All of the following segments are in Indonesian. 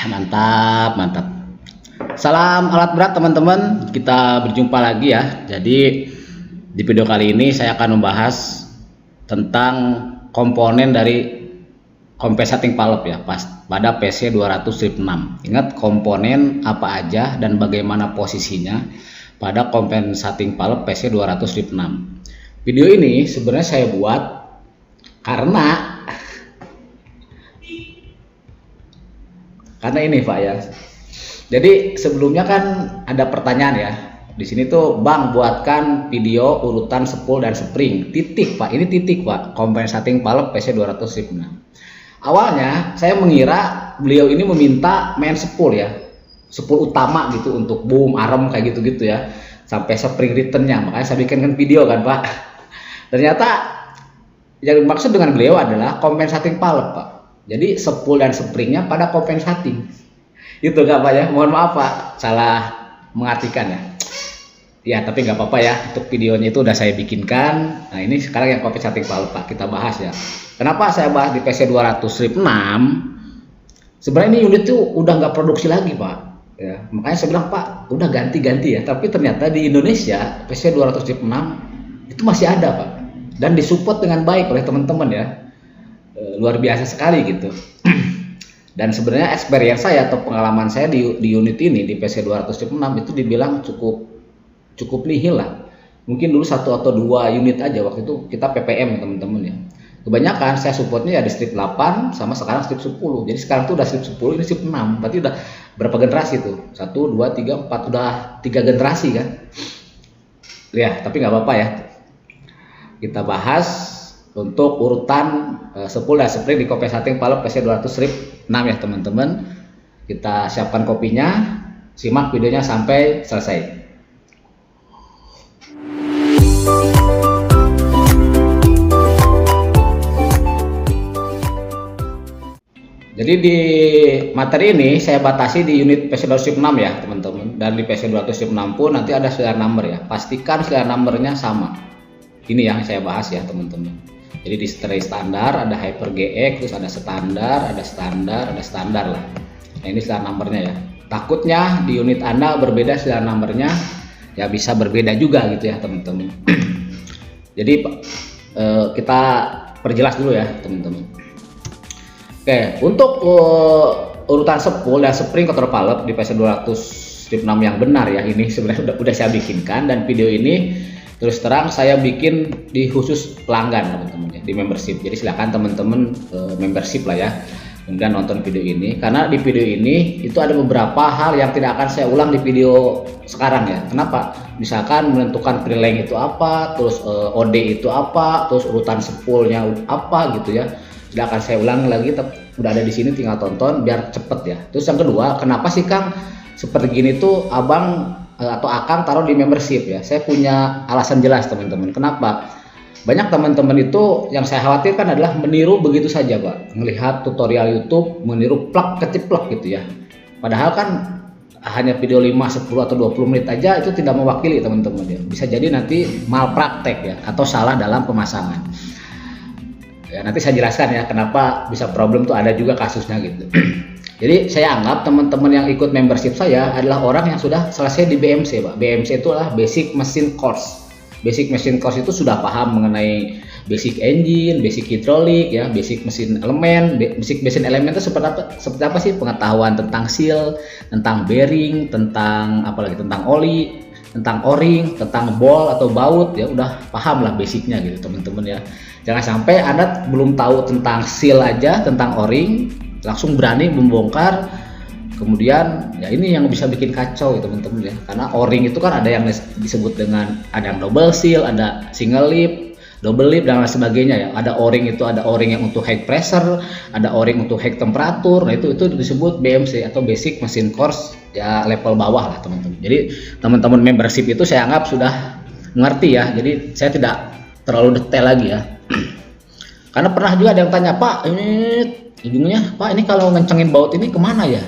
Mantap, mantap. Salam alat berat teman-teman. Kita berjumpa lagi ya. Jadi di video kali ini saya akan membahas tentang komponen dari compensating valve ya, pada PC 206. Ingat komponen apa aja dan bagaimana posisinya pada compensating valve PC 206. Video ini sebenarnya saya buat karena ini Pak ya. Jadi sebelumnya kan ada pertanyaan ya. Di sini tuh Bang buatkan video urutan spool dan spring. Titik Pak, ini titik Pak. Compensating valve PC 206. Awalnya saya mengira beliau ini meminta main spool ya. Spool utama gitu untuk boom, arm kayak gitu-gitu ya. Sampai spring returnnya. Makanya saya bikinkan video kan Pak. Ternyata yang dimaksud dengan beliau adalah compensating valve Pak. Jadi spool dan springnya pada compensating. Itu gak Pak ya, mohon maaf Pak, salah mengartikan ya. Ya tapi nggak apa-apa ya, untuk videonya itu udah saya bikinkan. Nah ini sekarang yang compensating valve Pak, kita bahas ya. Kenapa saya bahas di PC 206? Sebenarnya ini unit tuh udah nggak produksi lagi Pak. Ya, makanya saya bilang Pak, udah ganti-ganti ya. Tapi ternyata di Indonesia PC 206 itu masih ada Pak, dan disupport dengan baik oleh teman-teman ya. Luar biasa sekali gitu. Dan sebenarnya experience saya atau pengalaman saya di unit ini di PC 206 itu dibilang cukup nihil lah. Mungkin dulu 1 atau 2 unit aja waktu itu kita PPM teman-teman ya. Kebanyakan saya supportnya ya di strip 8 sama sekarang strip 10. Jadi sekarang tuh udah strip 10, ini strip 6. Berarti udah berapa generasi tuh? 1, 2, 3, 4, udah 3 generasi kan. Ya tapi nggak apa-apa ya. Kita bahas untuk urutan spool dan spring di compensating valve PC 206 ya teman-teman. Kita siapkan kopinya, simak videonya sampai selesai. Jadi di materi ini saya batasi di unit PC 206 ya teman-teman. Dan di PC 206 pun nanti ada serial number ya. Pastikan serial numbernya sama. Ini yang saya bahas ya teman-teman. Jadi di tray standar ada Hyper GX, terus ada standar, ada standar lah. Nah ini serial numbernya ya. Takutnya di unit Anda berbeda serial numbernya, ya bisa berbeda juga gitu ya teman-teman. Jadi kita perjelas dulu ya teman-teman. Oke, untuk urutan spool dan spring control valve di PC 206 yang benar ya, ini sebenarnya udah saya bikinkan, dan video ini terus terang saya bikin di khusus pelanggan teman-teman ya, di membership. Jadi silakan teman-teman membership lah ya, kemudian nonton video ini, karena di video ini itu ada beberapa hal yang tidak akan saya ulang di video sekarang ya. Kenapa? Misalkan menentukan prelang itu apa, terus OD itu apa, terus urutan spoolnya apa gitu ya. Tidak akan saya ulang lagi, udah ada di sini, tinggal tonton biar cepet ya. Terus yang kedua, kenapa sih Kang seperti gini tuh Abang atau Akang taruh di membership ya? Saya punya alasan jelas teman-teman. Kenapa? Banyak teman-teman itu yang saya khawatirkan adalah meniru begitu saja Pak, melihat tutorial YouTube, meniru plak keciplak gitu ya. Padahal kan hanya video 5, 10 atau 20 menit aja itu tidak mewakili teman-teman ya. Bisa jadi nanti malpraktek ya, atau salah dalam pemasangan. Ya, nanti saya jelaskan ya kenapa bisa problem tuh, ada juga kasusnya gitu. Jadi saya anggap teman-teman yang ikut membership saya adalah orang yang sudah selesai di BMC Pak. BMC itu adalah Basic Machine Course. Basic Machine Course itu sudah paham mengenai basic engine, basic hydraulic ya, basic mesin elemen. Basic mesin elemen itu seperti apa sih? Pengetahuan tentang seal, tentang bearing, tentang apalagi tentang oli, tentang o-ring, tentang ball atau baut ya, udah paham lah basicnya gitu teman-teman ya. Jangan sampai Anda belum tahu tentang seal aja, tentang o-ring, langsung berani membongkar, kemudian ya ini yang bisa bikin kacau ya teman-teman ya. Karena o-ring itu kan ada yang disebut dengan, ada yang double seal, ada single lip, double lip dan lain sebagainya ya. Ada o-ring itu, ada o-ring yang untuk high pressure, ada o-ring untuk high temperatur. Nah itu disebut BMC atau Basic Machine Course ya, level bawah lah teman-teman. Jadi teman-teman membership itu saya anggap sudah mengerti ya. Jadi saya tidak terlalu detail lagi ya. Karena pernah juga ada yang tanya, Pak ini ujungnya Pak ini kalau ngencengin baut ini kemana ya?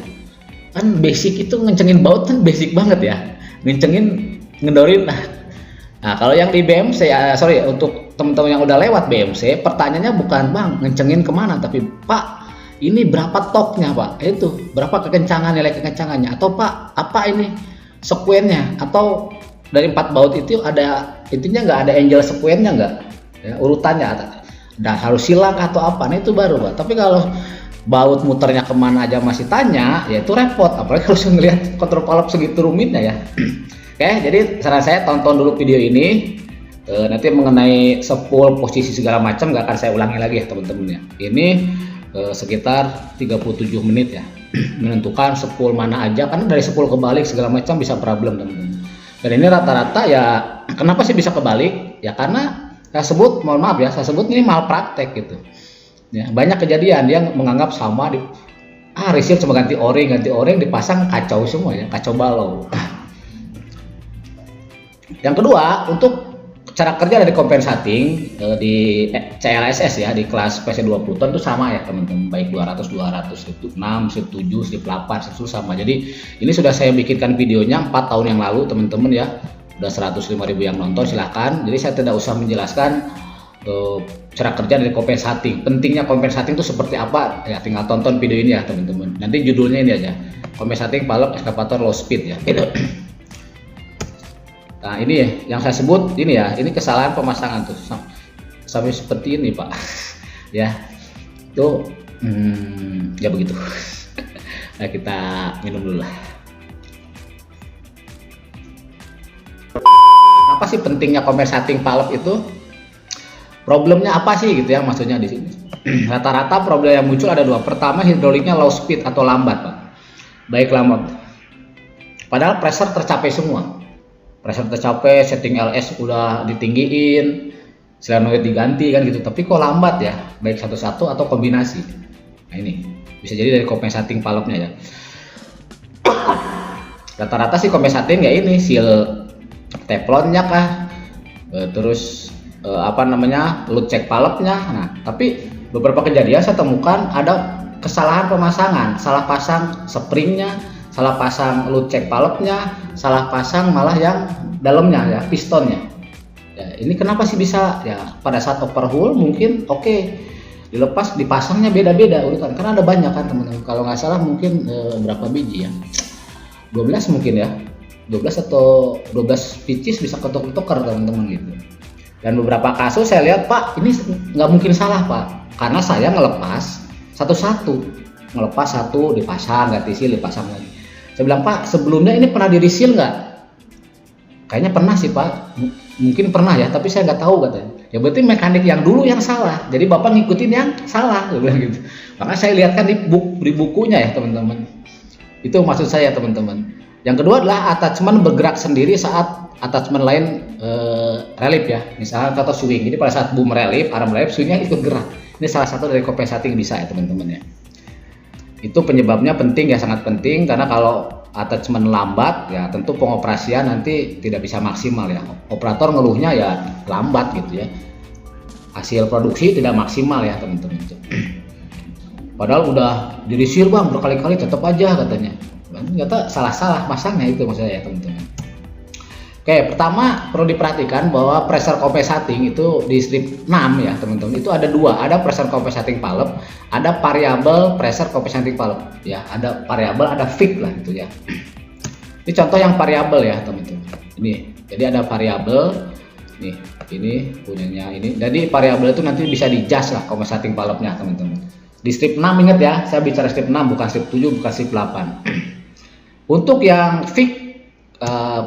Kan basic itu ngencengin baut kan basic banget ya, ngencengin ngedorin. Nah kalau yang di BMC untuk teman-teman yang udah lewat BMC, pertanyaannya bukan Bang ngencengin kemana, tapi Pak ini berapa torque-nya Pak, itu berapa kekencangan, nilai kekencangannya, atau Pak apa ini sekuennya, atau dari 4 baut itu ada itunya nggak, ada angel sekuennya nggak ya, urutannya ada harus silang atau apa, nah itu baru Pak. Tapi kalau baut muternya kemana aja masih tanya, ya itu repot, apalagi harus ngelihat kontrol valve segitu rumitnya ya. Oke, jadi saran saya tonton dulu video ini. Nanti mengenai spool, posisi segala macam nggak akan saya ulangi lagi ya teman-teman ya. Ini sekitar 37 menit ya menentukan spool mana aja, karena dari spool kebalik segala macam bisa problem teman-teman. Dan ini rata-rata ya, kenapa sih bisa kebalik ya, karena saya sebut, mohon maaf ya, saya sebut ini malpraktek gitu ya. Banyak kejadian dia menganggap sama resil cuma ganti o-ring dipasang kacau semua ya, kacau balau. Yang kedua, untuk cara kerja dari compensating di CLSS ya, di kelas PC20 ton itu sama ya teman-teman, baik 200, strip 6, strip 7, strip 8, strip sama. Jadi ini sudah saya bikinkan videonya 4 tahun yang lalu teman-teman ya, udah 105.000 yang nonton, silahkan. Jadi saya tidak usah menjelaskan cara kerja dari compensating, pentingnya compensating itu seperti apa ya, tinggal tonton video ini ya teman-teman. Nanti judulnya ini aja, compensating valve excavator low speed ya gitu. Nah ini ya yang saya sebut ini ya, ini kesalahan pemasangan tuh sampai seperti ini Pak ya, tuh ya begitu. Nah, kita minum dulu lah. Apa sih pentingnya compensating valve itu? Problemnya apa sih gitu ya, maksudnya di sini. Rata-rata problem yang muncul ada dua. Pertama, hidroliknya low speed atau lambat Pak, baik lambat, padahal pressure tercapai semua. Pressure tercapai, setting LS udah ditinggiin, solenoid diganti kan gitu, tapi kok lambat ya, baik satu-satu atau kombinasi. Nah ini bisa jadi dari compensating valve-nya ya. Rata-rata sih compensating ya ini seal teflonnya kah, terus apa namanya, load check valve-nya. Nah tapi beberapa kejadian saya temukan ada kesalahan pemasangan, salah pasang springnya, salah pasang load check valve-nya, salah pasang malah yang dalamnya ya, pistonnya ya. Ini kenapa sih bisa ya, pada saat overhaul mungkin oke, dilepas dipasangnya beda-beda urutan, karena ada banyak kan teman-teman, kalau nggak salah mungkin berapa biji ya, 12 mungkin ya, 12 atau 12 pieces bisa ketuk-tukar teman-teman gitu. Dan beberapa kasus saya lihat Pak, ini nggak mungkin salah Pak, karena saya ngelepas satu-satu, ngelepas satu dipasang, ganti seal dipasang lagi. Saya bilang Pak, sebelumnya ini pernah di reseal nggak? Kayaknya pernah sih Pak, mungkin pernah ya, tapi saya nggak tahu katanya. Ya berarti mekanik yang dulu yang salah, jadi Bapak ngikutin yang salah, saya bilang gitu. Maka saya lihatkan di bukunya ya teman-teman. Itu maksud saya teman-teman. Yang kedua adalah attachment bergerak sendiri saat attachment lain relief ya, misalnya contoh swing. Jadi pada saat boom relief, arm relief, swingnya ikut gerak. Ini salah satu dari compensating bisa ya teman-teman ya. Itu penyebabnya penting ya, sangat penting, karena kalau attachment lambat ya tentu pengoperasian nanti tidak bisa maksimal ya. Operator ngeluhnya ya lambat gitu ya, hasil produksi tidak maksimal ya teman-teman. Padahal udah di reseal Bang berkali-kali tetap aja katanya. Ternyata salah-salah masangnya, itu maksudnya ya teman-teman. Oke, pertama perlu diperhatikan bahwa pressure compensating itu di strip 6 ya teman-teman, itu ada dua, ada pressure compensating valve, ada variable pressure compensating valve ya, ada variable, ada fixed lah gitu ya. Ini contoh yang variable ya teman-teman. Ini jadi ada variable nih, ini punyanya ini. Jadi variable itu nanti bisa di adjust lah compensating valve-nya teman-teman. Di strip 6 ingat ya, saya bicara strip 6 bukan strip 7, bukan strip 8. Untuk yang fixed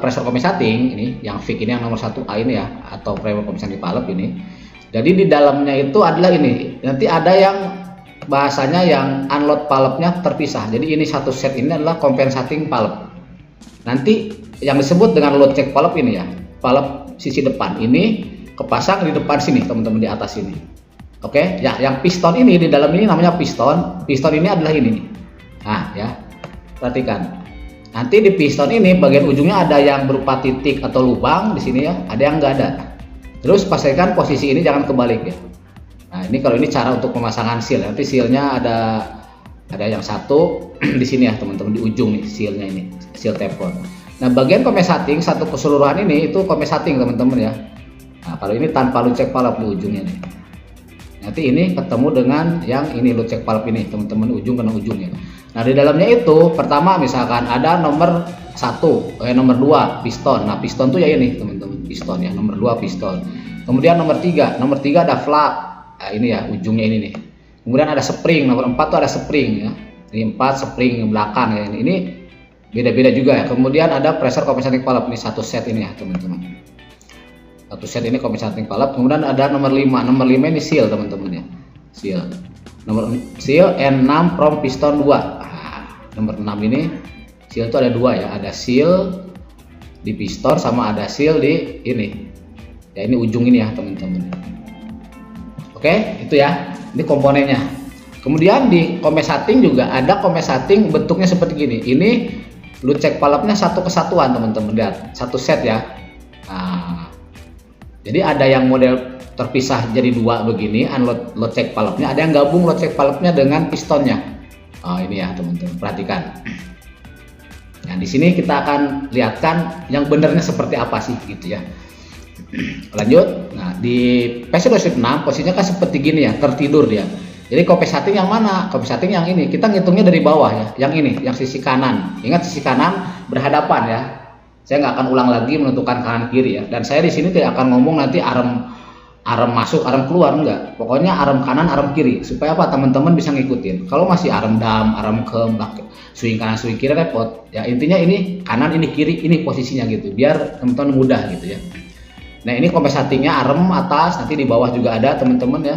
pressure compensating ini, yang fix ini yang nomor 1A ini ya, atau variable compensating valve ini. Jadi di dalamnya itu adalah ini, nanti ada yang bahasanya yang unload valve-nya terpisah. Jadi ini satu set ini adalah compensating valve. Nanti yang disebut dengan load check valve ini ya, valve sisi depan ini kepasang di depan sini teman-teman, di atas ini. Oke, ya yang piston ini di dalam ini namanya piston. Piston ini adalah ini nih. Nah ya, perhatikan. Nanti di piston ini bagian ujungnya ada yang berupa titik atau lubang di sini ya, ada yang enggak ada. Terus pastikan posisi ini jangan kebalik ya. Nah ini kalau ini cara untuk pemasangan seal. Nanti sealnya ada yang satu di sini ya teman-teman, di ujung nih sealnya ini, seal teflon. Nah bagian compensating satu keseluruhan ini itu compensating teman-teman ya. Nah kalau ini tanpa load check valve di ujungnya nih. Nanti ini ketemu dengan yang ini load check valve ini teman-teman, ujung kena ujungnya. Nah di dalamnya itu pertama misalkan ada nomor 1, nomor 2 piston. Nah piston tuh ya ini teman-teman, piston ya, nomor 2 piston. Kemudian nomor 3 ada flap. Nah ini ya ujungnya ini nih. Kemudian ada spring, nomor 4 tuh ada spring ya. Ini 4 spring belakang ya. Ini beda-beda juga ya. Kemudian ada pressure compensating valve, ini satu set ini ya teman-teman. Satu set ini compensating valve. Kemudian ada nomor 5 ini seal teman-teman ya, seal seal N6 from piston 2. Nomor 6 ini seal itu ada 2 ya, ada seal di piston sama ada seal di ini ya, ini ujung ini ya teman-teman. Oke, itu ya, ini komponennya. Kemudian di compensating juga ada compensating bentuknya seperti gini. Ini load check valve-nya satu kesatuan teman-teman, lihat satu set ya. Nah, jadi ada yang model terpisah jadi 2 begini, unload load check valve-nya, ada yang gabung load check valve-nya dengan pistonnya. Ini ya teman-teman, perhatikan. Nah di sini kita akan lihatkan yang benernya seperti apa sih gitu ya. Lanjut. Nah di PC206 posisinya kan seperti gini ya, tertidur dia. Jadi compensating yang mana? Compensating yang ini. Kita ngitungnya dari bawah ya, yang ini, yang sisi kanan. Ingat sisi kanan berhadapan ya. Saya nggak akan ulang lagi menentukan kanan kiri ya. Dan saya di sini tidak akan ngomong nanti arem masuk, arem keluar, enggak. Pokoknya arem kanan, arem kiri. Supaya apa? Teman-teman bisa ngikutin. Kalau masih arem dam, arem kem, swing kanan, swing kiri repot. Ya intinya ini kanan, ini kiri, ini posisinya gitu. Biar teman-teman mudah gitu ya. Nah ini compensatingnya arem atas, nanti di bawah juga ada teman-teman ya.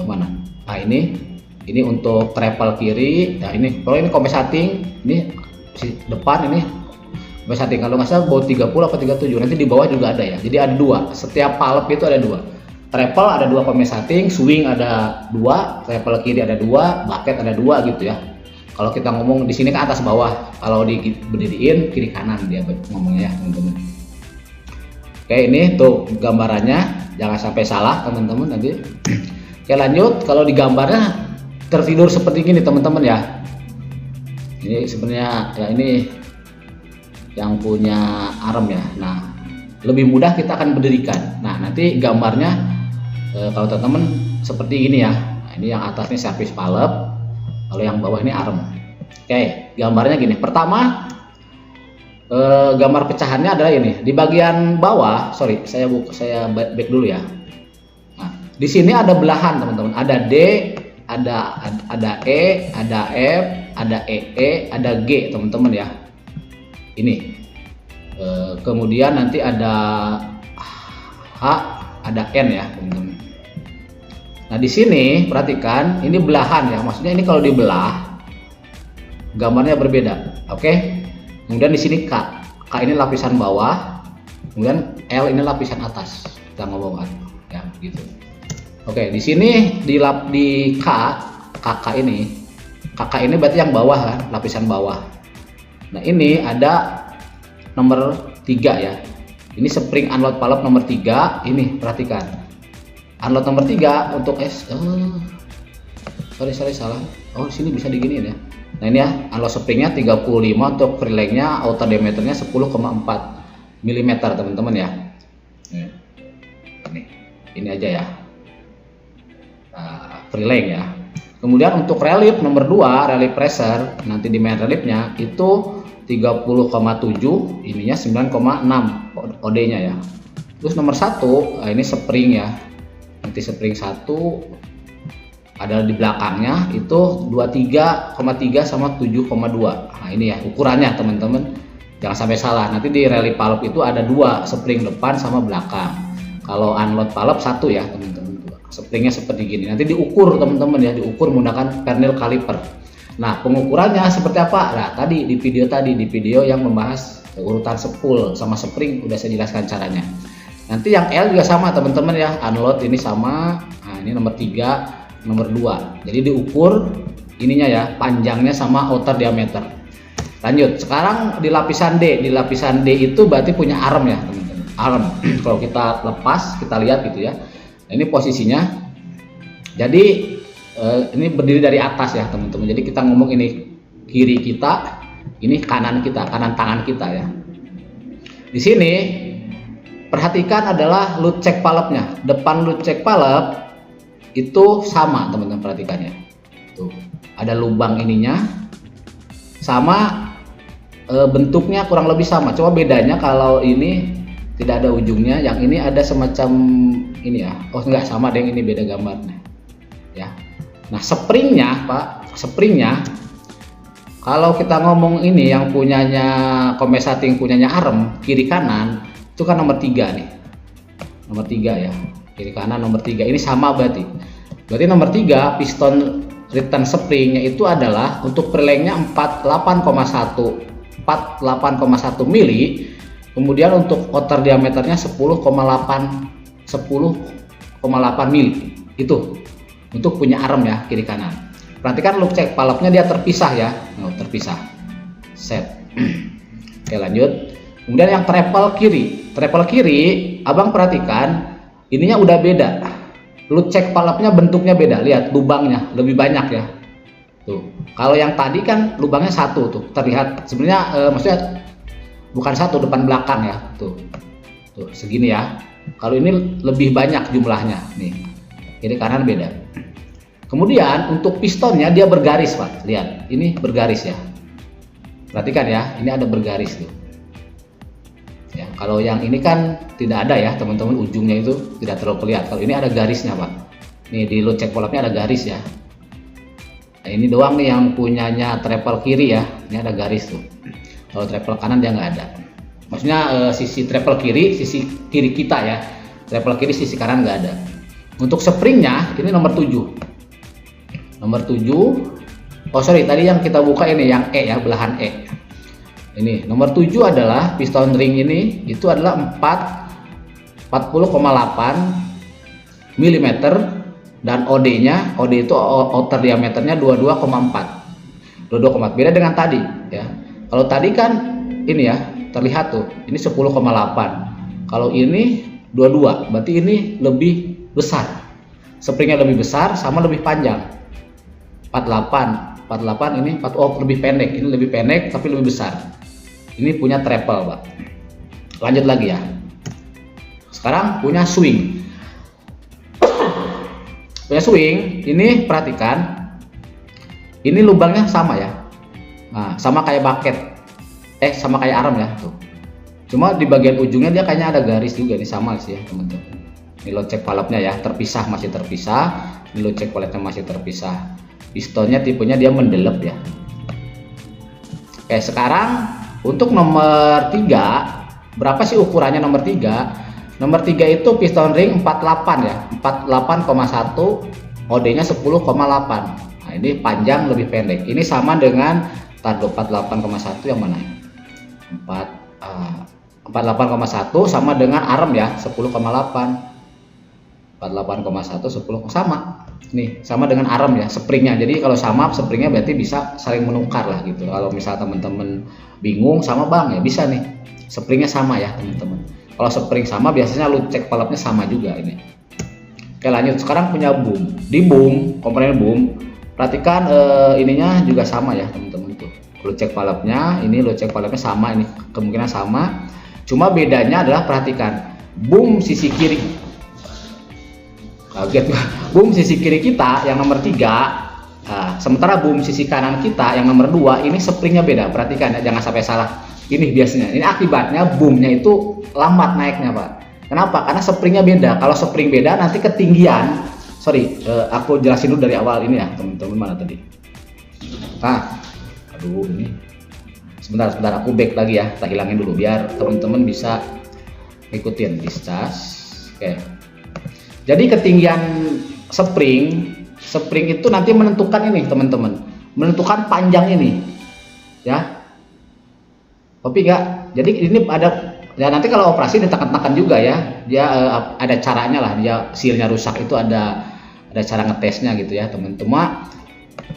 Mana? Nah ini untuk travel kiri. Nah ini kalau ini compensating, ini depan ini compensating. Kalau nggak salah baut 30 apa 37. Nanti di bawah juga ada ya. Jadi ada 2. Setiap valve itu ada 2. Travel ada 2 compensating, swing ada 2, travel kiri ada 2, bucket ada 2 gitu ya. Kalau kita ngomong di sini kan atas bawah. Kalau berdiriin kiri kanan dia ngomongnya ya teman-teman. Oke ini tuh gambarannya, jangan sampai salah teman-teman nanti. Oke lanjut, kalau di gambarnya tertidur seperti ini teman-teman ya. Ini sebenarnya ya ini yang punya arem ya. Nah lebih mudah kita akan berdirikan. Nah nanti gambarnya kalau teman-teman seperti ini ya. Nah, ini yang atas ini service valve, kalau yang bawah ini arem. Oke gambarnya gini. Pertama gambar pecahannya adalah ini. Di bagian bawah, sorry saya back dulu ya. Di sini ada belahan teman-teman, ada D, ada E, ada F, ada EE, ada G teman-teman ya. Ini. Kemudian nanti ada H, ada N ya teman-teman. Nah di sini perhatikan, ini belahan ya, maksudnya ini kalau dibelah gambarnya berbeda, oke? Kemudian di sini K ini lapisan bawah, kemudian L ini lapisan atas. Kita ngomong ya gitu. Oke, di sini di KK ini berarti yang bawah kan, lapisan bawah. Nah, ini ada nomor 3 ya. Ini spring unload valve nomor 3, ini perhatikan. Unload nomor 3 untuk sorry salah. Oh, sini bisa diginiin ya. Nah, ini ya, unload springnya 35, untuk free length-nya outer diameternya 10,4 mm teman-teman ya. Ini aja ya. Free length ya. Kemudian untuk relief nomor 2, relief pressure nanti di main reliefnya itu 30,7, ininya 9,6 OD-nya ya. Terus nomor 1 ini spring ya. Nanti spring 1 ada di belakangnya itu 23,3 sama 7,2. Nah, ini ya ukurannya teman-teman. Jangan sampai salah. Nanti di relief valve itu ada 2, spring depan sama belakang. Kalau unload valve 1 ya teman-teman. Springnya seperti gini. Nanti diukur teman-teman ya, diukur menggunakan Fresnel caliper. Nah, pengukurannya seperti apa? Nah, tadi di video yang membahas urutan spool sama spring udah saya jelaskan caranya. Nanti yang L juga sama teman-teman ya, unload ini sama. Nah, ini nomor 3, nomor 2. Jadi diukur ininya ya, panjangnya sama outer diameter. Lanjut, sekarang di lapisan D. Di lapisan D itu berarti punya arm ya, teman-teman. Arm. Kalau kita lepas, kita lihat gitu ya. Ini posisinya, jadi ini berdiri dari atas ya teman-teman. Jadi kita ngomong ini kiri kita, ini kanan kita, kanan tangan kita ya. Di sini perhatikan adalah load check valve-nya. Depan load check valve itu sama teman-teman, perhatikannya tuh ada lubang ininya sama, bentuknya kurang lebih sama, cuma bedanya kalau ini tidak ada ujungnya, yang ini ada semacam ini ya. Oh enggak, sama deh, ini beda gambarnya ya. Nah springnya Pak, springnya kalau kita ngomong ini yang punyanya compensating, punyanya Arm kiri kanan itu kan nomor 3 nih, nomor 3 ya, kiri kanan nomor 3 ini sama, berarti nomor 3 piston return springnya itu adalah untuk perlengnya 48,1 mili, kemudian untuk outer diameternya 10,8 mili, itu untuk punya Arm ya, kiri kanan. Perhatikan loop check valve-nya dia terpisah ya, terpisah set. Oke lanjut, kemudian yang treble kiri abang perhatikan ininya udah beda, loop check valve-nya bentuknya beda, lihat lubangnya lebih banyak ya tuh. Kalau yang tadi kan lubangnya satu tuh, terlihat sebenarnya maksudnya bukan satu, depan belakang ya tuh segini ya. Kalau ini lebih banyak jumlahnya nih, kiri kanan beda. Kemudian untuk pistonnya dia bergaris Pak, lihat ini bergaris ya, perhatikan ya, ini ada bergaris tuh ya. Kalau yang ini kan tidak ada ya teman-teman, ujungnya itu tidak terlalu kelihatan. Kalau ini ada garisnya Pak, nih di load check valve-nya ada garis ya. Nah, ini doang nih yang punyanya treble kiri ya, ini ada garis tuh. Kalau treble kanan dia nggak ada, maksudnya sisi treble kiri, sisi kiri kita ya, treble kiri sisi kanan nggak ada. Untuk springnya ini nomor 7, oh sorry, tadi yang kita buka ini yang E ya, belahan E. Ini nomor 7 adalah piston ring ini itu adalah 40,8 mm dan OD itu outer diameternya 22,4, beda dengan tadi ya. Kalau tadi kan ini ya terlihat tuh, ini 10,8, kalau ini 22, berarti ini lebih besar, springnya lebih besar sama lebih panjang. 48 ini lebih pendek, ini lebih pendek tapi lebih besar. Ini punya treble Pak. Lanjut lagi ya, sekarang punya swing. Ini perhatikan, ini lubangnya sama ya, nah sama kayak bucket, sama kayak Arm ya tuh, cuma di bagian ujungnya dia kayaknya ada garis juga nih, sama sih ya teman-teman. Ini load check valve-nya ya, terpisah, masih terpisah. Ini load check valve-nya masih terpisah. Pistonnya tipenya dia mendelep ya. Oke, sekarang untuk nomor 3, berapa sih ukurannya nomor 3? Nomor 3 itu piston ring 48 ya, 48,1, OD-nya 10,8. Nah, ini panjang lebih pendek. Ini sama dengan 48,1 yang mana? 48,1 sama dengan Arm ya, 10,8. 48,1 10 sama. Nih, sama dengan Arm ya, springnya. Jadi kalau sama springnya berarti bisa saling menukar lah gitu. Kalau misal teman-teman bingung sama Bang ya bisa nih. Springnya sama ya, teman-teman. Kalau spring sama biasanya load check valve-nya sama juga ini. Oke, lanjut. Sekarang punya boom. Di boom, komponen boom, perhatikan ininya juga sama ya, teman-teman tuh. Load check valve-nya, ini load check valve-nya sama, ini kemungkinan sama. Cuma bedanya adalah perhatikan boom sisi kiri. Kaget, boom sisi kiri kita yang nomor 3, sementara boom sisi kanan kita yang nomor 2 ini springnya beda. Perhatikan ya, jangan sampai salah. Ini biasanya, ini akibatnya boomnya itu lambat naiknya Pak. Kenapa? Karena springnya beda. Kalau spring beda nanti ketinggian. Aku jelasin dulu dari awal ini ya teman-teman. Mana tadi? Aduh ini. Sebentar aku back lagi ya. Kita hilangin dulu biar teman-teman bisa ikutin discharge. Oke. Jadi ketinggian spring itu nanti menentukan ini teman-teman. Menentukan panjang ini. Ya. Kopi enggak? Jadi ini ada ya, nanti kalau operasi ditekan-tekan juga ya. Dia ada caranya lah, dia sealnya rusak itu ada cara ngetesnya gitu ya teman-teman.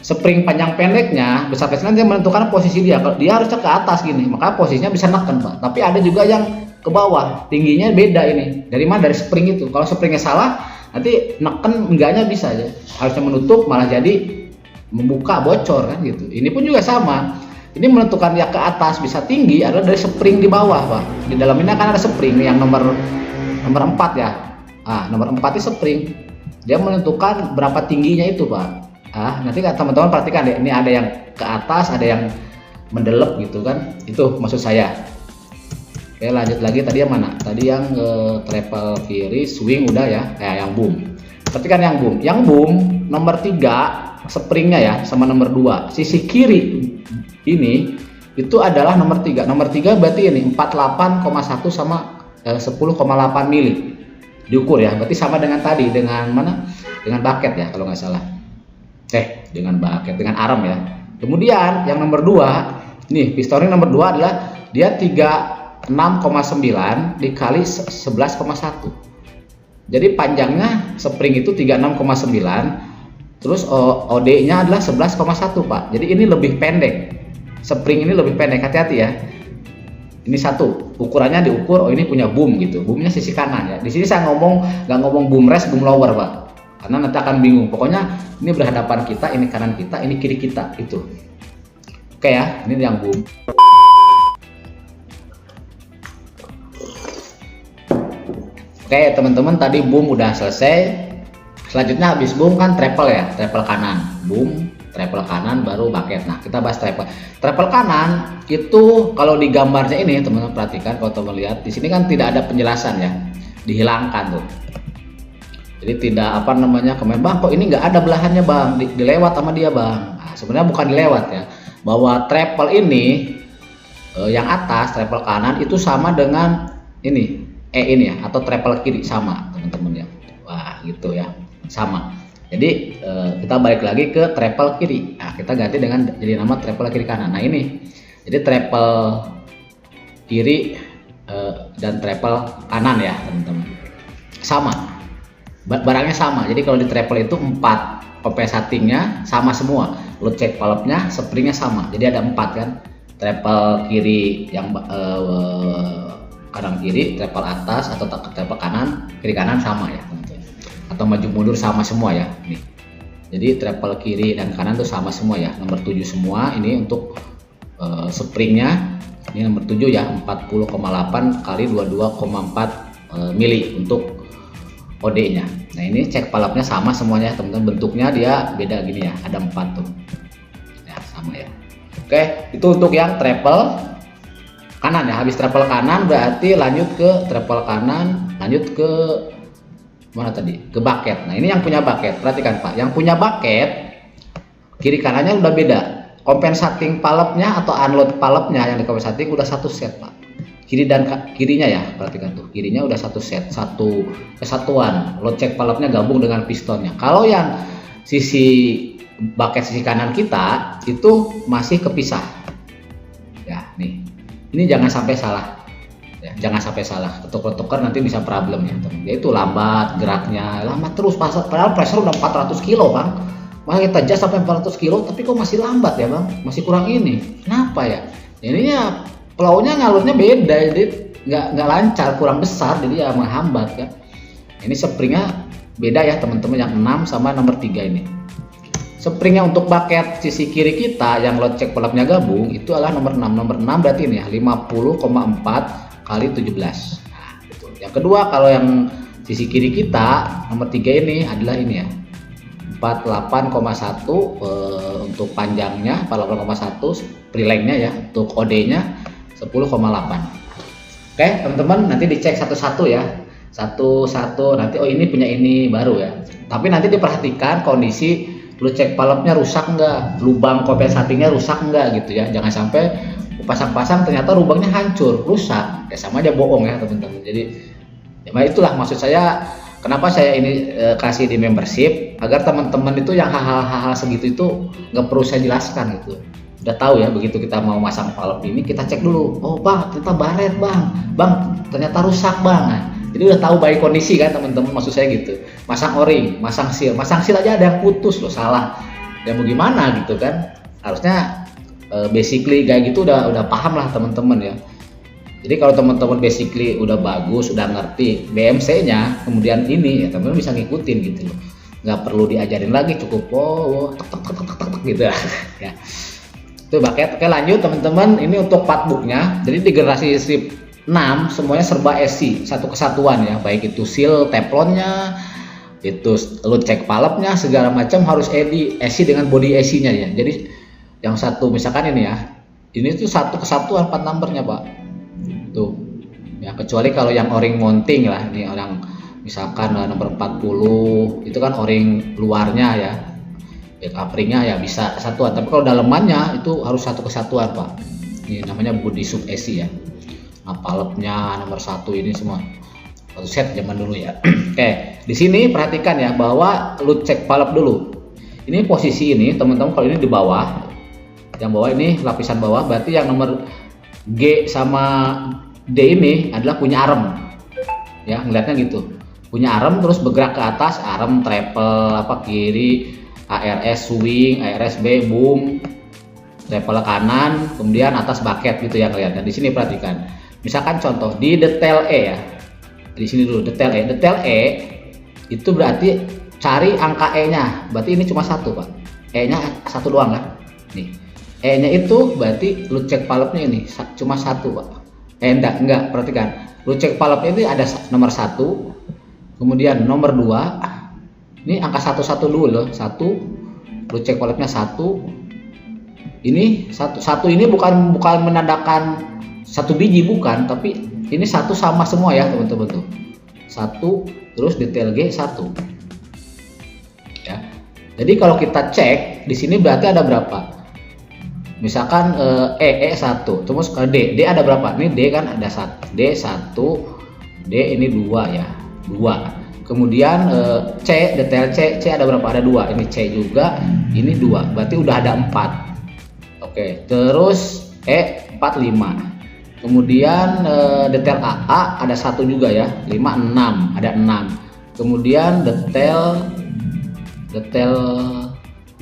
Spring panjang pendeknya, besar kecilnya dia menentukan posisi dia. Kalau dia harusnya ke atas gini, maka posisinya bisa neken Pak. Tapi ada juga yang ke bawah, tingginya beda ini. Dari mana? Dari spring itu. Kalau springnya salah, nanti neken enggaknya bisa aja. Harusnya menutup malah jadi membuka, bocor kan gitu. Ini pun juga sama. Ini menentukan dia ke atas bisa tinggi adalah dari spring di bawah Pak. Di dalam ini akan ada spring yang nomor 4 ya. Nomor 4 itu spring. dia menentukan berapa tingginya itu Pak. Nanti teman-teman perhatikan deh, ini ada yang ke atas, ada yang mendelep gitu kan, itu maksud saya. Oke, lanjut lagi, tadi yang mana? Tadi yang travel kiri swing udah ya, kayak yang boom. Perhatikan yang boom nomor 3 springnya ya, sama nomor 2 sisi kiri ini itu adalah nomor 3. Nomor 3 berarti ini 48,1 sama 10,8 mili diukur ya, berarti sama dengan tadi, dengan mana? Dengan bucket ya kalau nggak salah. Dengan bucket, dengan arm ya. Kemudian yang nomor 2 nih, pistonnya nomor 2 adalah dia 36,9 dikali 11,1. Jadi panjangnya spring itu 36,9, terus OD-nya adalah 11,1 Pak. Jadi ini lebih pendek. Spring ini lebih pendek, hati-hati ya. Ini satu, ukurannya diukur, ini punya boom gitu. Boomnya sisi kanan ya. Di sini saya nggak ngomong boom rest, boom lower Pak. Karena nanti akan bingung. Pokoknya ini berhadapan kita, ini kanan kita, ini kiri kita itu. Oke ya, ini yang boom. Oke teman-teman, tadi boom udah selesai. Selanjutnya habis boom kan travel ya, travel kanan. Boom, travel kanan, baru bucket. Nah kita bahas travel. Travel kanan itu kalau di gambarnya ini teman-teman perhatikan, kalau teman lihat di sini kan tidak ada penjelasan ya, dihilangkan tuh. Jadi tidak kemarin bang kok ini nggak ada belahannya bang, dilewat sama dia bang. Nah, sebenarnya bukan dilewat ya, bahwa travel ini yang atas travel kanan itu sama dengan ini ini ya, atau travel kiri sama teman-teman ya. Wah gitu ya, sama. Jadi kita balik lagi ke travel kiri. Nah kita ganti dengan jadi nama travel kiri kanan. Nah ini jadi travel kiri dan travel kanan ya teman-teman, sama, barangnya sama. Jadi kalau di travel itu 4 compensatingnya sama semua, load check valve-nya, springnya sama. Jadi ada 4 kan, travel kiri yang kanan kiri, travel atas atau travel kanan, kiri kanan sama ya teman-teman, atau maju mundur sama semua ya. Nih jadi travel kiri dan kanan tuh sama semua ya, nomor 7 semua. Ini untuk springnya ini nomor 7 ya, 40,8 kali 22,4 mili untuk OD nya. Nah ini cek valve-nya sama semuanya teman-teman, bentuknya dia beda gini ya, ada 4 tuh ya, sama ya. Oke, itu untuk yang travel kanan ya. Habis travel kanan berarti lanjut ke travel kanan, lanjut ke mana tadi, ke bucket. Nah ini yang punya bucket, perhatikan Pak, yang punya bucket kiri kanannya udah beda. Compensating valve-nya atau unload valve-nya yang di compensating udah satu set Pak, kiri dan kirinya ya, perhatikan tuh, kirinya udah satu set, satu kesatuan. Load check valve-nya gabung dengan pistonnya. Kalau yang sisi bucket sisi kanan kita itu masih kepisah ya. Nih ini jangan sampai salah ya, jangan sampai salah, ketukar-tukar nanti bisa problem ya teman. Dia itu lambat geraknya, lambat terus, padahal pressure udah 400 kilo bang, malah kita adjust sampai 400 kilo tapi kok masih lambat ya bang, masih kurang ini, kenapa ya? Ininya flow-nya ngalurnya beda, jadi nggak lancar, kurang besar, jadi ya menghambat kan. Ini springnya beda ya teman-teman, yang 6 sama nomor 3 ini. Springnya untuk bucket sisi kiri kita yang load check valve-nya gabung itu adalah nomor 6. Nomor 6 berarti ini ya 50,4 kali 17. Nah, gitu. Yang kedua kalau yang sisi kiri kita nomor 3 ini adalah ini ya 48,1 untuk panjangnya, 48,1 pre-length-nya ya, untuk OD-nya 10,8. Oke teman-teman, nanti dicek satu-satu ya, satu-satu nanti. Oh ini punya ini baru ya, tapi nanti diperhatikan kondisi load check valve-nya rusak enggak, lubang compensatingnya rusak enggak gitu ya. Jangan sampai pasang-pasang ternyata lubangnya hancur, rusak, ya sama aja bohong ya teman-teman. Jadi ya itulah maksud saya, kenapa saya ini kasih di membership, agar teman-teman itu yang hal-hal segitu itu nggak perlu saya jelaskan gitu. Udah tahu ya, begitu kita mau masang valve ini kita cek dulu. Oh bang, ternyata baret bang ternyata rusak bang. Nah, jadi udah tahu baik kondisi kan teman-teman, maksud saya gitu. Masang o-ring, masang seal aja ada yang putus loh, salah. Ya mau gimana gitu kan? Harusnya basically kayak gitu udah paham lah teman-teman ya. Jadi kalau teman-teman basically udah bagus, udah ngerti BMC-nya, kemudian ini ya teman-teman bisa ngikutin gitu loh. Nggak perlu diajarin lagi, cukup tek gitu ya. Itu bucket. Oke lanjut teman-teman, ini untuk partbooknya. Jadi di generasi strip 6 semuanya serba SC, satu kesatuan ya, baik itu seal teflonnya, Itu lu cek valve-nya segala macam harus isi dengan body AC-nya ya. Jadi yang satu misalkan ini ya, ini tuh satu kesatuan 4 numbernya Pak. Tuh ya, kecuali kalau yang o-ring mounting lah, ini orang misalkan nomor 40 itu kan o-ring luarnya ya, coupling-nya ya bisa satuan, tapi kalau dalemannya itu harus satu kesatuan Pak. Ini namanya body sub AC ya. Nah, valve-nya nomor 1 ini semua satu set zaman dulu ya. Oke, di sini perhatikan ya bahwa lu cek valve dulu. Ini posisi ini teman-teman, kalau ini di bawah, yang bawah ini lapisan bawah, berarti yang nomor G sama D ini adalah punya arm. Ya, ngeliatnya gitu. Punya arm terus bergerak ke atas, arm triple apa kiri, ARS swing, ARS B boom, triple kanan, kemudian atas bucket gitu ya kalian. Dan di sini perhatikan. Misalkan contoh di detail E ya. Di sini dulu detail E. Detail E itu berarti cari angka E-nya. Berarti ini cuma satu Pak. E-nya satu doang kan? Nih. E-nya itu berarti lu cek valve-nya ini cuma satu Pak. Enggak, perhatikan. Lu cek valve-nya ini ada nomor 1, kemudian nomor 2. Ini angka 11 dulu loh. 1. Lu cek valve-nya 1. Ini satu ini bukan menandakan satu biji, bukan, tapi ini satu sama semua ya teman-teman tuh. 1 terus detail G 1. Ya. Jadi kalau kita cek di sini berarti ada berapa? Misalkan E 1, terus ke D ada berapa? Ini D kan ada 1, D 1, D ini 2 ya, 2. Kemudian C, detail C ada berapa? Ada 2. Ini C juga, ini 2. Berarti udah ada 4. Oke, terus E 4 5. Kemudian detail A ada 1 juga ya, 5 6, ada 6. Kemudian detail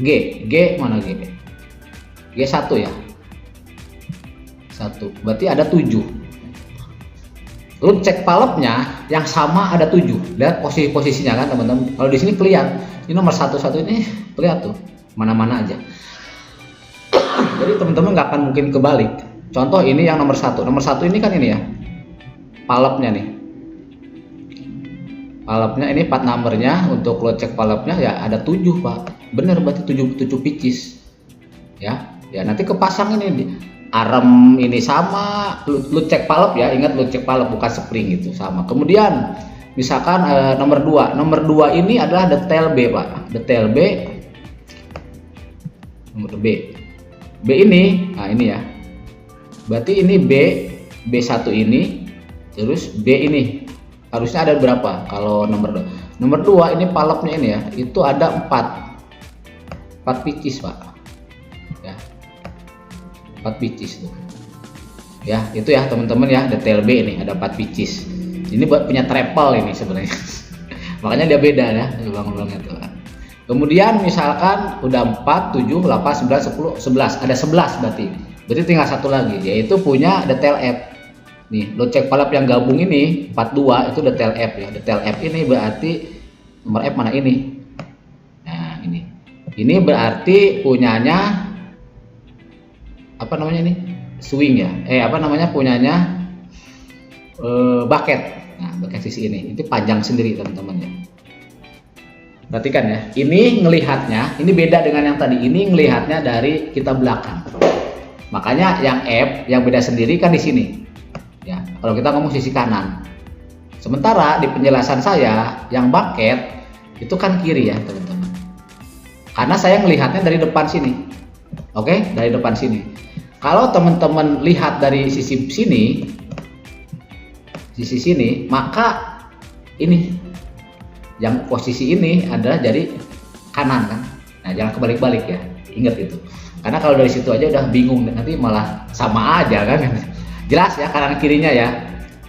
G mana G? G 1 ya, 1. Berarti ada 7. Lu cek valve-nya yang sama ada 7. Lihat posisinya kan teman-teman. Kalau di sini kelihatan, ini nomor 1 ini kelihatan tuh mana-mana aja. Jadi teman-teman nggak akan mungkin kebalik. Contoh ini yang nomor 1. Nomor 1 ini kan ini ya, valve-nya nih. Valve-nya ini 4 numbernya. Untuk lo cek valve-nya ya ada 7 Pak. Bener, berarti 7 pitches. Ya nanti kepasang ini arm ini sama. Lu cek valve ya, ingat lu cek valve bukan spring gitu, sama. Kemudian misalkan nomor 2. Nomor 2 ini adalah detail B Pak. Detail B. Nomor B ini, nah ini ya. Berarti ini B1 ini, terus B ini harusnya ada berapa? Kalau nomor 2, nomor 2 ini valve-nya ini ya, itu ada 4 pitches Pak. Ya, 4 pitches tuh. Ya, itu ya teman-teman ya, detail B ini ada 4 pitches. Ini buat punya triple ini sebenarnya. Makanya dia beda ya, ulang-ulangnya tuh. Kemudian misalkan udah 4, 7, 8, 9, 10, 11, ada 11 berarti. Berarti tinggal satu lagi, yaitu punya detail F. Nih, lo cek valve yang gabung ini 42 itu detail F ya. Detail F ini berarti nomor F mana ini? Nah, ini. Ini berarti punyanya apa namanya ini? Swing ya. Apa namanya punyanya bucket. Nah, bucket sisi ini. Itu panjang sendiri teman-teman ya. Perhatikan ya. Ini ngelihatnya, ini beda dengan yang tadi. Ini ngelihatnya dari kita belakang. Makanya yang F yang beda sendiri kan di sini. Ya, kalau kita ngomong sisi kanan. Sementara di penjelasan saya yang bucket itu kan kiri ya, teman-teman. Karena saya melihatnya dari depan sini. Oke, dari depan sini. Kalau teman-teman lihat dari sisi sini, maka ini yang posisi ini adalah jadi kanan kan. Nah, jangan kebalik-balik ya. Ingat itu. Karena kalau dari situ aja udah bingung, nanti malah sama aja kan. Jelas ya kanan kirinya ya.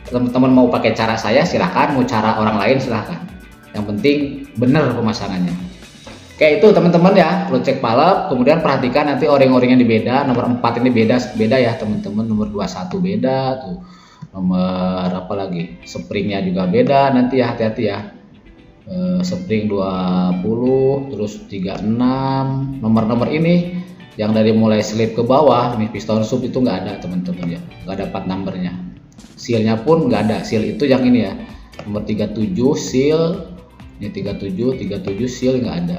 Teman-teman mau pakai cara saya silahkan, mau cara orang lain silahkan. Yang penting benar pemasangannya. Oke, itu teman-teman ya, lo cek valve, kemudian perhatikan nanti o-ring-o-ringnya di beda. Nomor 4 ini beda ya teman-teman. Nomor 21 beda tuh. Nomor apa lagi? Springnya juga beda nanti ya, hati-hati ya. Spring 20 terus 36. Nomor-nomor ini yang dari mulai slip ke bawah nih piston sub itu nggak ada teman-teman ya, nggak ada part numbernya. Sealnya pun nggak ada. Seal itu yang ini ya, nomor 37 seal, Ini 37 seal nggak ada.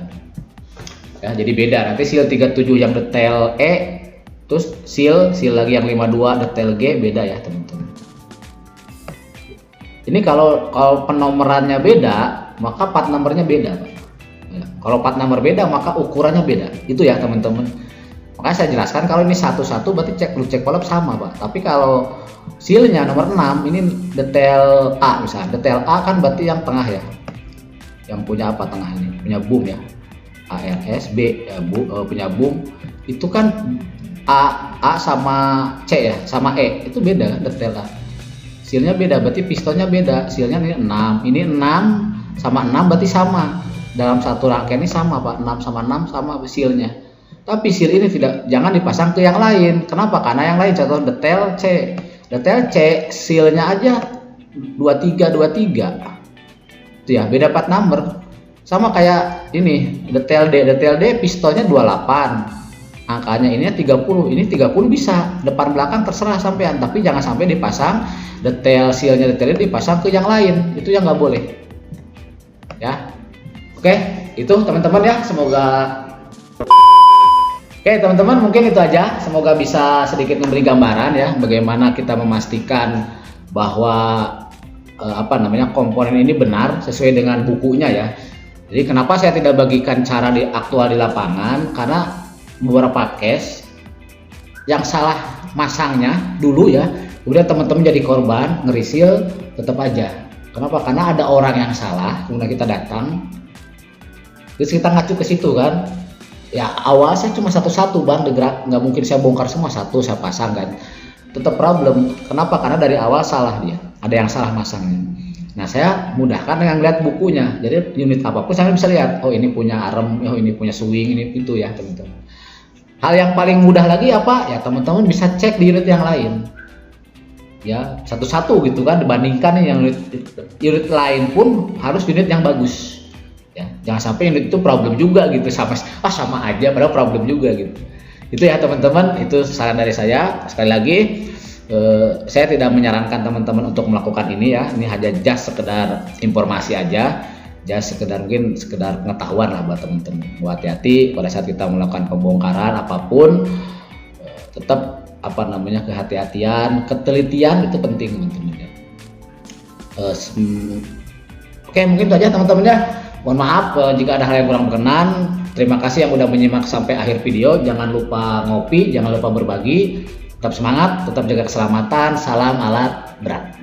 Ya, jadi beda. Nanti seal 37 yang detail E, terus seal lagi yang 52 detail G beda ya teman-teman. Ini kalau penomorannya beda, maka part nomornya beda, Pak. Ya, kalau part nomor beda, maka ukurannya beda. Itu ya teman-teman. Makanya saya jelaskan kalau ini satu-satu berarti cek valve sama, Pak. Tapi kalau sealnya nomor 6 ini detail A misalnya. Detail A kan berarti yang tengah ya. Yang punya apa tengah ini? Punya boom ya. ARS B ya, punya boom. Itu kan A sama C ya, sama E. Itu beda kan detail A. Sealnya beda, berarti pistonnya beda. Sealnya ini 6. Ini 6 sama 6 berarti sama. Dalam satu rangkaian ini sama, Pak. 6 sama 6 sama sealnya. Tapi seal ini jangan dipasang ke yang lain. Kenapa? Karena yang lain contoh detail C. Detail C sealnya aja 23. Itu ya, beda part number. Sama kayak ini, detail D pistonnya 28. Angkanya ini 30. Ini 30 bisa. Depan belakang terserah sampean, tapi jangan sampai dipasang detail sealnya detail ini dipasang ke yang lain. Itu yang nggak boleh. Ya. Oke, itu teman-teman ya, semoga. Oke teman-teman, mungkin itu aja. Semoga bisa sedikit memberi gambaran ya bagaimana kita memastikan bahwa komponen ini benar sesuai dengan bukunya ya. Jadi kenapa saya tidak bagikan cara aktual di lapangan, karena beberapa case yang salah masangnya dulu ya, kemudian teman-teman jadi korban ngerisil tetap aja. Kenapa? Karena ada orang yang salah, kemudian kita datang, terus kita ngacu ke situ kan. Ya awal saya cuma satu-satu bang digerak, nggak mungkin saya bongkar semua satu saya pasang kan, tetap problem. Kenapa? Karena dari awal salah dia, ada yang salah masangnya. Nah saya mudahkan dengan lihat bukunya, jadi unit apapun saya bisa lihat, oh ini punya arm, oh ini punya swing, ini itu ya teman-teman. Hal yang paling mudah lagi apa ya, teman-teman bisa cek di unit yang lain ya, satu-satu gitu kan, dibandingkan yang unit lain pun harus unit yang bagus. Ya, jangan sampai unit itu problem juga gitu, sama aja padahal problem juga gitu. Itu ya teman-teman, itu saran dari saya. Sekali lagi saya tidak menyarankan teman-teman untuk melakukan ini ya. Ini hanya just sekedar informasi aja, just sekedar pengetahuan lah buat teman-teman. Hati-hati pada saat kita melakukan pembongkaran apapun, tetap kehati-hatian, ketelitian itu penting teman-teman ya. Oke, mungkin itu aja teman-teman ya. Mohon maaf jika ada hal yang kurang berkenan. Terima kasih yang udah menyimak sampai akhir video. Jangan lupa ngopi, jangan lupa berbagi. Tetap semangat, tetap jaga keselamatan. Salam alat berat.